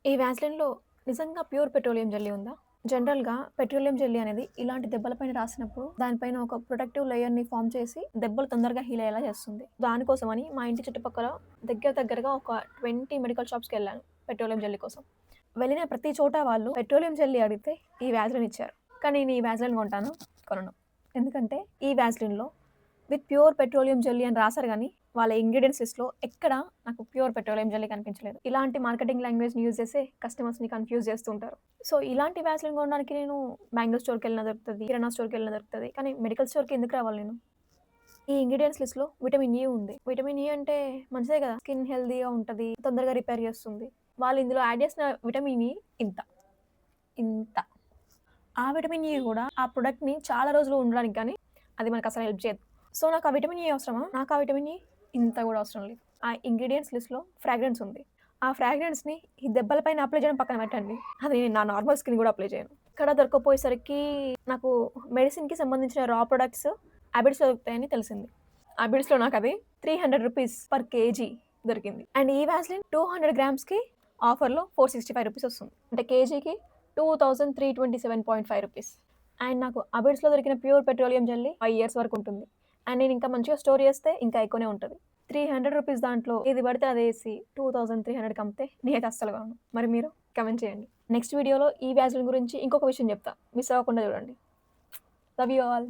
ఈ వ్యాస్లిన్‌లో నిజంగా pure petroleum jelly ఉందా? జనరల్‌గా పెట్రోలియం జెల్లీ అనేది ఇలాంటి దెబ్బల పైన రాసినప్పుడు దానిపైన ఒక ప్రొటెక్టివ్ లేయర్‌ని ఫార్మ్ చేసి దెబ్బలు తొందరగా హీల్ అయ్యేలా చేస్తుంది. దానికోసమని మా ఇంటి చుట్టుపక్కల దగ్గరగా ఒక 20 మెడికల్ షాప్స్‌కెళ్ళాను పెట్రోలియం జెల్లీ కోసం. వెళ్ళిన ప్రతి చోట వాళ్ళు పెట్రోలియం జెల్లీ అడిగితే ఈ వ్యాస్లిన్ ఇచ్చారు. కానీ నేను ఈ వ్యాస్లిన్ కొంటాను? కొనను. ఎందుకంటే ఈ వ్యాస్లిన్‌లో విత్ ప్యూర్ పెట్రోలియం జెల్లీ అని రాసారు గానీ, వాళ్ళ ఇంగ్రీడియెంట్స్ లిస్ట్‌లో ఎక్కడ నాకు ప్యూర్ పెట్రోలియం జెల్లీ కనిపించలేదు. ఇలాంటి మార్కెటింగ్ లాంగ్వేజ్‌ని యూజ్ చేసే కస్టమర్స్‌ని కన్‌ఫ్యూజ్ చేస్తూ ఉంటారు. సో, ఇలాంటి వ్యాస్లిన్ కొనడానికి నేను మ్యాంగో స్టోర్‌కెళ్ళినా దొరుకుతది, కిరాణా స్టోర్‌కెళ్ళినా దొరుకుతది. కానీ మెడికల్ స్టోర్‌కి ఎందుకు రావాలి నేను? ఈ ఇంగ్రీడియెంట్స్ లిస్ట్‌లో విటమిన్ ఇ ఉంది. విటమిన్ ఇ అంటే మంచిదే కదా! స్కిన్ హెల్తీగా ఉంటది, తొందరగా రిపేర్ చేస్తుంది. వాళ్ళు ఇందులో యాడ్ చేసిన విటమిన్ ఇ ఇంత, ఇంత. ఆ విటమిన్ ఇ కూడా ఆ ప్రొడక్ట్‌ని చాలా రోజులు ఉండడానికి గానీ, అది మనకసలు హెల్ప్ చేయదు. సో, నాకు ఆ విటమిన్ ఇ అవసరమా? నాకు ఆ విటమిన్ ఇ ఇంత గూడా అవసరం లేదు. ఆ ఇంగ్రీడియెంట్స్ లిస్ట్‌లో ఫ్రాగ్రెన్స్ ఉంది. ఆ ఫ్రాగ్రెన్స్‌ని ఈ దెబ్బల పైన అప్లై చేయడం పక్కన పెట్టండి. అది నా నార్మల్ స్కిన్ గూడా అప్లై చేయను. ఇక్కడ దొరకకపోయేసరికి నాకు మెడిసిన్‌కి సంబంధించిన రా ప్రొడక్ట్స్ అబిడ్స్‌లో దొరుకుతాయని తెలిసింది. అబిడ్స్‌లో నాకది రూ. 300 పర్ కేజీ దొరికింది. అండ్ ఈ వాస్లిన్ 200 గ్రామ్స్‌కి ఆఫర్‌లో రూ. 465 వస్తుంది. అంటే కేజీకి 2327.5 రూపీస్. అండ్ నాకు అబిడ్స్‌లో దొరికిన ప్యూర్ పెట్రోలియం జెల్లీ 5 ఇయర్స్ వరకు ఉంటుంది. అండ్ నేను ఇంకా మంచిగా స్టోర్ చేస్తే ఇంకా ఎక్కువనే ఉంటది. రూ. 300 దాంట్లో ఏది పడితే అదేసి 2300కి అమ్మితే నేనైతే అస్సలు కొనను. మరి మీరు? కామెంట్ చేయండి. నెక్స్ట్ వీడియోలో ఈ వ్యాజ్‌లిన్ గురించి ఇంకొక విషయం చెప్తా. మిస్ అవ్వకుండా చూడండి. Love you all.